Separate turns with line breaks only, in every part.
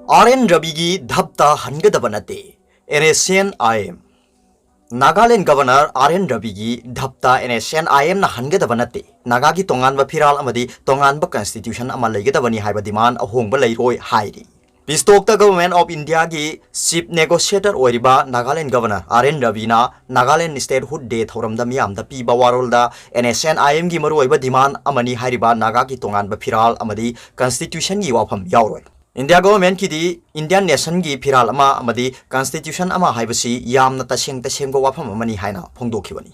RN Rabi dhapta hangada banate NSN IM Nagaland Governor RN Rabi dhapta NSN IM na hangada banate Nagagi tongan ba piral amadi tongan ba constitution amalayga bani haiba demand ahong ba layroi hairi Pistokta Government of India gi chief negotiator oiriba Nagaland Governor RN Rabi na Nagaland statehood day thoramda miyam da piba warolda NSN IM gi maru oiba demand amani hairiba Nagagi tongan ba piral amadi constitution gi wafam yauroi India government ki di Indian nation gi phiral ama amadi constitution ama haibasi yamna taseng go wafam amani haina phongdokhibani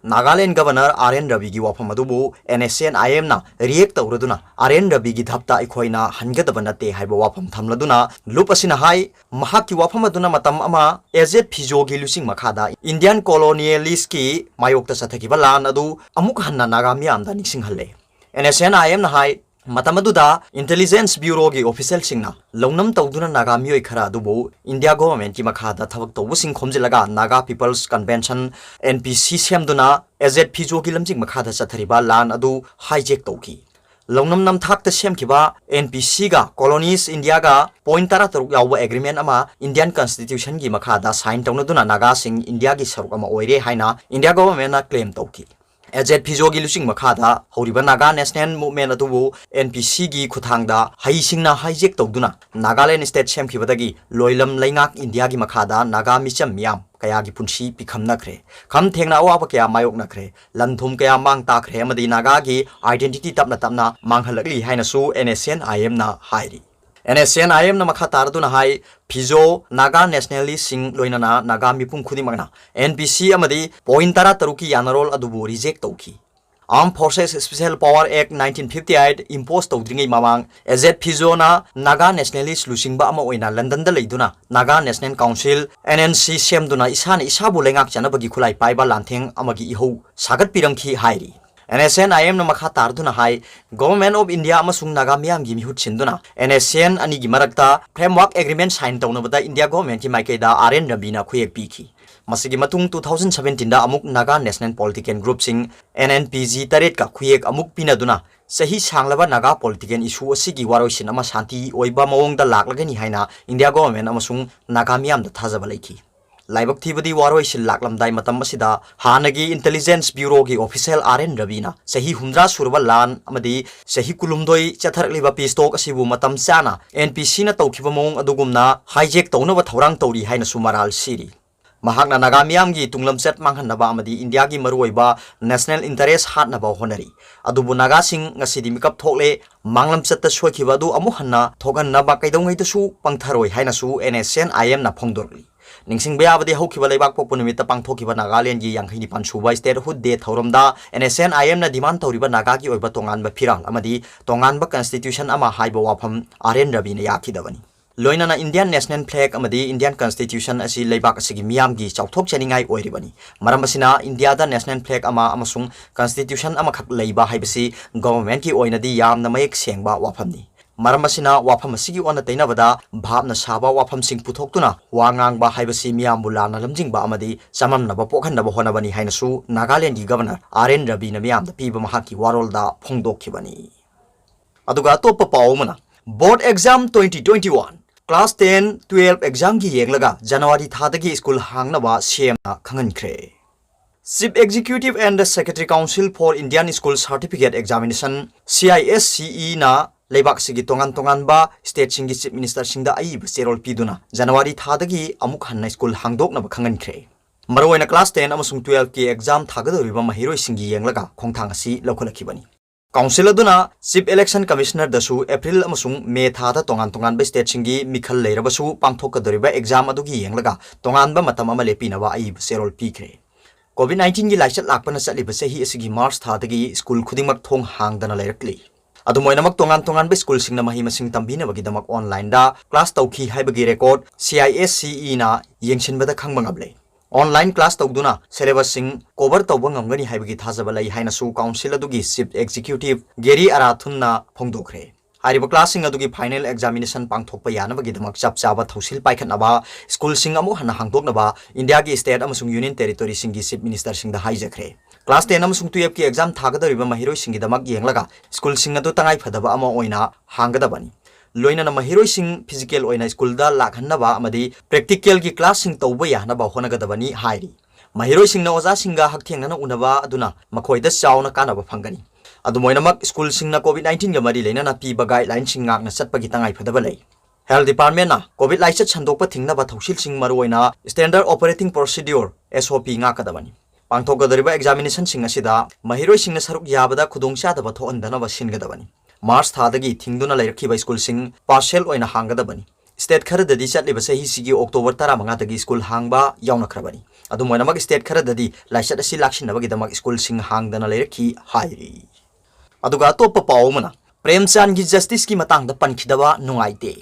Nagaland Governor RN Rabi gi wafam adubu NSN IM na react tawraduna RN Rabi gi dhapta ikhoina hangadaba nate haiba wafam thamladuna lupasina hai mahaki wafam aduna matam ama AZ Phijo gi lusing makhada Indian colonialist ki mayokta sathakiba lan adu amuk hanna nagami amda niksing halle NSN IM na hai Matamaduda Intelligence Bureau gi official singna longnam tawduna naga mioi khara dubu India government ki makhada thabak tawbu sing khomjilaga Naga People's Convention NPC semduna AZ Phijo gi lamjing makhada chathariba lan adu hijack tawki longnam nam thakta semkiba NPC ga colonies India ga point tara taruk yawa agreement ama Indian constitution gi makhada sign tawnaduna naga sing India gi saruk ama oire haina India government na claim tawki AZ Phijo gi lusing makhada horiba Naga National Movement atubu NPC gi khuthangda haisingna hijack tawduna Nagaland state semkhibadagi loilam laingak India gi makhada Naga micham miyam kaya gi punsi pikhamnakre kham thengna awaba kaya mayoknakre lanthum kaya mang takre amadi Naga gi identity tapna manghalakli haina su NSN IM na hairi NSN IM na makha tarduna hai Phijo Naga nationalist sing loinana Naga mipum khudimagna NPC amadi point tara taruki yanarol adubu reject tawki Armed Forces Special Power Act 1958 imposed tawdringai mamang AZ Phijo na Naga nationalist lusingba ama oina London da leiduna Naga National Council NNC semduna isana isabu lengak chanabagi khulai paiba lantheng amagi iho sagat piramki hairi NSN IM na makha tarduna hai Government of India amasung Naga miyam gi mihut chinduna NSN ani gi marakta framework agreement sign tawnabada India government ki maikaida RN Rabi na khuyek piki masigi matung 2017 da amuk Naga National Political Group sing NNPG taret ka khuyek amuk pinaduna sahi sanglaba Naga political issue asigi waroisin ama shanti oiba mawong da laklagani haina India government amasung Naga miyam da thajaba leiki Laibak thibadi waroisin laklamdai matam asida hanagi Intelligence Bureau gi official RN Rabi na sahi humdra surba lan amadi sahi kulumdoi chatharliba pistok asibu matam chana NPC na tawkhiba mawong adugumna hijack tawnaba thorang tawri haina sumaral siri Mahakna Naga miyam gi tunglam set manghanaba amadi India gi maruoiba national interest hatnaba honari adubu Naga sing ngasidi mikap thokle manglam chatta soikhiba du amu hanna thoganna kaidongai tasu pangtharoi haina su NSN IM na phongdorli Ningsing bayabadi haukiba leibak pokpu numita pangthokiba Nagaland gi yangkhini pansuba statehood day thoramda NSN IM na demand tawriba Naga gi oiba tonganba phiral amadi tonganba constitution ama haiba wafam RN Rabi na yakhidabani Loina na Indian national flag amadi Indian constitution asi leibak asigi miyam gi chauthok chaningai oiribani maram asina India da national flag ama amasung constitution ama khak leiba haibasi government ki oinadi yamna mayek sengba wafamni maram asina wafam asigi ona tainabada bhabna saba wafam sing puthoktuna wangang ba haibasi miyam bulana lamjingba amadi samamna ba pokhanna ba honabani hainasu Nagaland gi governor RN Rabi na miyam da piba mahaki warolda phongdokhibani aduga topa pawmana board exam 2021 Class 10, 12 exam gi yenglaga January thadagi school hangnaba CM khangankhre Chief Executive and the Secretary Council for Indian School Certificate Examination CISCE na leibak sigi tongan ba state singi chief minister singda aib serol piduna January thadagi amuk hanna school hangdokna ba khangankhre maroina class 10 amasung 12 ki exam thagadoriba mahiroi singi yenglaga khongthang asi lokholakibani Council aduna Chief Election Commissioner dasu April amasung May thada tongan ba state singi mikhal leirabasu pangthokadoriba exam adugi yenglaga tongan ba matam ama lepinaba aib serol pikre COVID-19 gi laichat lakpana chaliba sahi asigi March thadagi school khudingmak thong hangdana leirakli adumoinamak tongan ba school singna mahi masing tambina bagidamak online da class tawki haibagi record CISCE na yengsinbada khangbangable Online class tawduna syllabus sing cover tawba ngamgani haibagi thajaba lai haina su council adugi chief executive Gary Arathun na phongdokhre hariba class sing adugi final examination pangthokpa yanabagi damak chapchaba thausil paikhatnaba school sing amu hana hangdoknaba India gi state amasung union territory sing gi chief minister sing da haijakre class 10 amasung 12 ki exam thagadoriba mahiroi sing gi damak yenglaga school sing adu tangai phadaba ama oina hanggadabani लोइना महिरोइसिंग physical ओइना school दा लाखन्नबा अमदी practical की classing तौबा यानबा होनगदबनी हाइरी महिरोइसिंगना ओजासिंगा हक्थेंगना उनबा अदुना मखोइदा चावना कानबा फंगनी अदुमोइनमक school सिंगना कोविड-19 गा मरी लेना पीबा गाइडलाइन सिंग गाकना चटपगी तंगाई फदबा लै हेल्थ डिपार्टमेंट ना कोविड लाइसेंस छंदोकपा थिंगनबा थौसिल सिंग मरुओइना स्टैंडर्ड ऑपरेटिंग प्रोसीड्यूर SOP गाकदबनी पांथोकदरिबा एग्जामिनेशन सिंग असिदा महिरोइ सिंगना सरुक याबदा खुदोंचादबा थोअंदनबा सिनगदबनी मार्च थादगी थिंगदुना लैरखिबा स्कूल सिंग पार्सल ओइना हांगदबनी स्टेट खरददी चटलिबा सही सिगी अक्टोबर 15 दगी स्कूल हांगबा यावनखरबनी अदुमोइनमक स्टेट खरददी लाइसेंस असि लाखसिनबगीदमक स्कूल सिंग हांगदना लैरखि हाइरी अदुगा अतोप्पा पावमना प्रेमचंद की जस्टिस की मतंग पनखिदबा नुंगाइते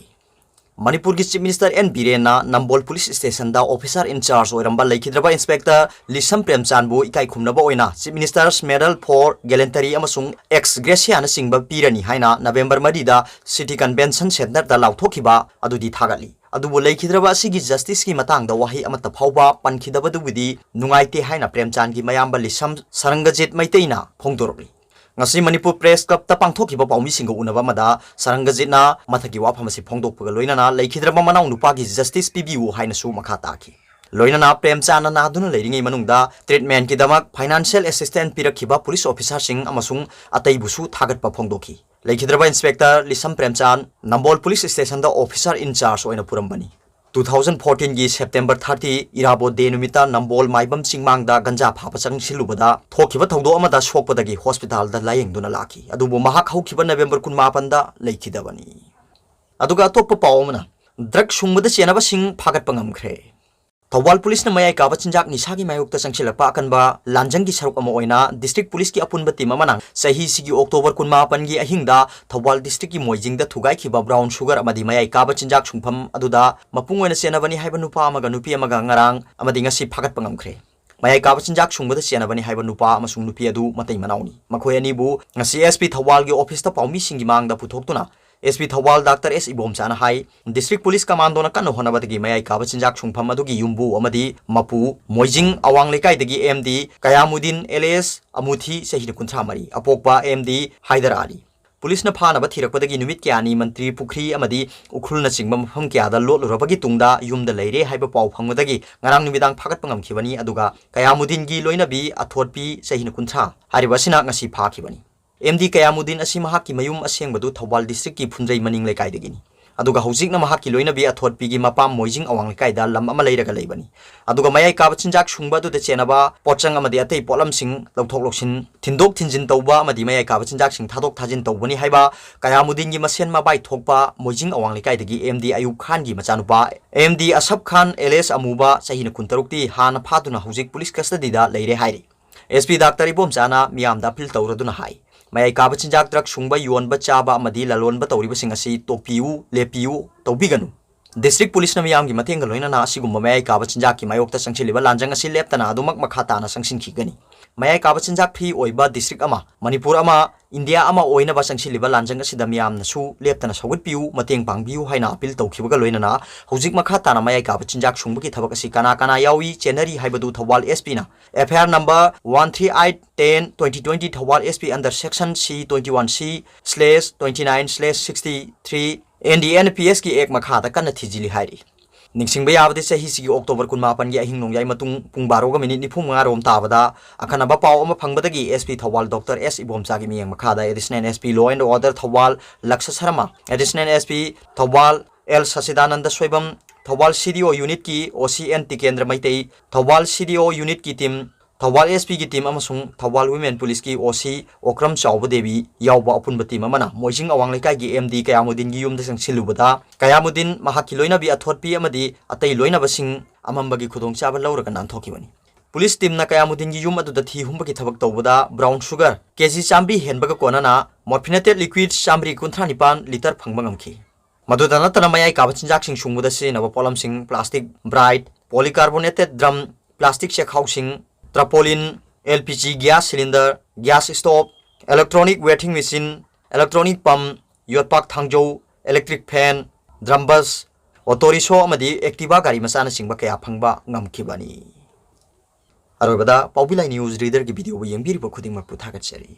मणिपुर की chief minister N Biren Nambol police station दा ऑफिसर इंचार्ज ओरंबा लेखिद्रबा इंस्पेक्टर लिसम प्रेमचंद बु इकाई खुमनबा ओइना chief minister's medal for gallantry अमसुंग एक्स ग्रेसिया न सिंगबा पीरनी हाइना नवंबर 2 दा सिटी कन्वेंशन सेंटर दा लाउथोखिबा अदुदी थागली अदुबु लेखिद्रबा असिगी जस्टिस की मतंग दा वाही अमत फावबा पनखिदबदुबुदी नुंगाइते हाइना प्रेमचंद की मयाम्बा लिसम सरंगजीत मैतेना फोंदोरबी ngasi manipur press club ta pangthokiba paumi singo unaba mada sarangajitna mathaki wafamasi phongdokpaga loinana leikidraba manau nupa gi justice pibiu haina su makha taki loinana premchana na duna leiringai manungda treatment ki damak financial assistance pirakhiba police officer sing amasung atai busu thagatpa phongdoki leikidraba inspector lisam premchan nambol police station da officer in charge oina purambani 2014 की September 30 इराबो दे नुमिता नंबोल माइबम सिंगमांगदा गंजा फापा चंगसिलुबदा थोखिबा थौदो अमदा सोकपदगी hospital दा लायेंगदुना lucky अदुबो महाक हौखिबा November 19 दा लेखिदबनी अदुगा अतोप्पा पावमना drug सुंगबदा चेनबा सिंग फागतपा ngamkhre Thoubal police ने मयाई काबा चिंजाक निसागी मायोक्ता संगसिलपा अकनबा लांजंगी सरुक अमा ओइना district police की अपुनबा team अमना सही सिगी अक्टोबर 19 की अहिंगदा थौबाल डिस्ट्रिक्ट की मोइजिंगदा थुगाइखिबा ब्राउन शुगर अमदी मयाई काबा चिंजाक सुंगफम अदुदा मपुंग ओइना चेनबनी हाइबा नुपा अमगा नुपी अमगा ngarang अमदी ngasi फागतपा ngamkhre मयाई काबा चिंजाक सुंगबदा चेनबनी हाइबा नुपा अमसुंग नुपी अदु मतै मनाउनी मखोय अनिबु ngasi SP थौबाल की ऑफिस ता पाउमी सिंगी मांगदा पुथोक्तुना SP थौबाल डॉक्टर S इबोमचाना हाई डिस्ट्रिक्ट पुलिस कमांडो न कन्नो होनबदगी मयाई काबा चिंजाक सुंगफम अदुगी युम्बु अमदी मपु मोइजिंग अवांग लेकाइदगी MD कयामुद्दीन LS अमुथी सही कुंथ्रा मरी अपोकबा MD हैदर अली पुलिस न फानबा थिरकपदगी नुमित क्यानी मंत्री पुखरी अमदी उखुल न चिंगबा मफम क्यादा लोटलुरबगी तुंगदा युमदा लैरे हाइबा पाउ फंगदगी ngarang numitang phagatpa ngamkhibani aduga Qayamuddin की लोइनबी अथोटपी सही कुंथ्रा हारिबसिना ngasi फाखिबनी MD कयामुद्दीन असि महाकी मयुम असेंगबदु थौबाल डिस्ट्रिक्ट की फुंजै मनिंग लेकाइदगिनी अदुगा हौजिकना महाकी लोइनबी अथोटपीगी मपाम मोइजिंग अवांग लेकाइदा लम अमा लैरगा लैबनी अदुगा मयाई काबा चिंजाक सुंगबा दुदे चेनबा पोचंग अमदी अतै पोलम सिंग लौथोक लोक्सिन थिंदोक थिंजिन तौबा अमदी मयाई काबा चिंजाक सिंग थादोक थाजिन तौबनी हाइबा कयामुद्दीन की मसेन माबाई थोकपा मोइजिंग अवांग लेकाइदगी MD अयूब खान की मचानुपा MD असफ खान LS अमुबा सहीन कुंतरुक्ति हान फादुना हौजिक पुलिस कस्टडीदा लैरे हाइरी SP डॉक्टर इबोमचाना मियामदा अपील तौरदुना हाई मयाई काबा चिंजाक ड्रग सुंगबा योनबा चाबा अमदी ललोनबा तौरिबसिंग असि तोपियु लेपियु तौबिगनु डिस्ट्रिक्ट पुलिस न मियाम की मतेंग लोइना असिगुम मयाई काबा चिंजाक की मायोक्ता संगसिलिबा लांजंग असि लेप्तना अदुमक मखाताना संगसिनखिगनी मयाई काबा चिंजाक फ्री ओइबा डिस्ट्रिक्ट अमा मणिपुर अमा इंडिया अमा ओइना संगसिलिबा लांजंग असिदा मियामनसु लेप्तना सौगतपियु मतेंग पांगबियु हाइना अपील तौखिबगा लोइना हौजिक मखाताना मयाई काबा चिंजाक सुंगबगी थबक असि काना काना यावी चेनरी हाइबदु थौबाल SP ना FIR number 13810/2020 Thoubal SP under section C21C/29/63 NDNPS की एक मखादा कन्न थिजिली हाइरी निंगसिंग याबदे सही सिगी अक्टोबर 19 की अहिंग नोंयाई मतुंग पुंग 12 मिनिट 95 रोम ताबदा अखनबा पाव अमा फंगबदगी SP थौबाल डॉक्टर S इबोमचागी मियंग मखादा additional SP law and order Thoubal Lakshya Sharma additional SP Thoubal L Sasidanand Soibam Thoubal CDO unit की OCN Tikendra Meitei Thoubal CDO unit की टीम थौबाल SP की टीम अमसुंग थौबाल वुमेन पुलिस की OC ओक्रम चाउब देवी याउबा अपुनबा टीम अमना मोइजिंग अवांग लेकाई की MD कयामुद्दीन की युमदा संगसिलुबदा कयामुद्दीन महाकी लोइनबी अथोटपी अमदी अतै लोइनबसिंग अमंबगी खुदोंचाबा लौरगा नांथोखिबनी पुलिस टीम न कयामुद्दीन की युम अदुदा थी हुंबगी थबक तौबदा ब्राउन शुगर केजी चामरी हेनबगा कोनना मॉर्फिनेटेड लिक्विड चामरी 19 लीटर फंगबा ngamखि मदुदा नतना मयाई काबा चिंजाकसिंग सुंगबदा सिनबा पोलमसिंग plastic bright polycarbonated drum plastic शेकहाउसिंग tarpaulin LPG gas cylinder gas stove electronic weighing machine electronic pump योटपाक थांगजौ electric fan drum bus autorickshaw अमदी एक्टिवा गाड़ी मचाना सिंगबा कया फंगबा ngamखिबनी अरोबदा पाउबिलाई न्यूज रीडर की वीडियो यंगबिरिबा खुदिंगमक पुथागतचरी।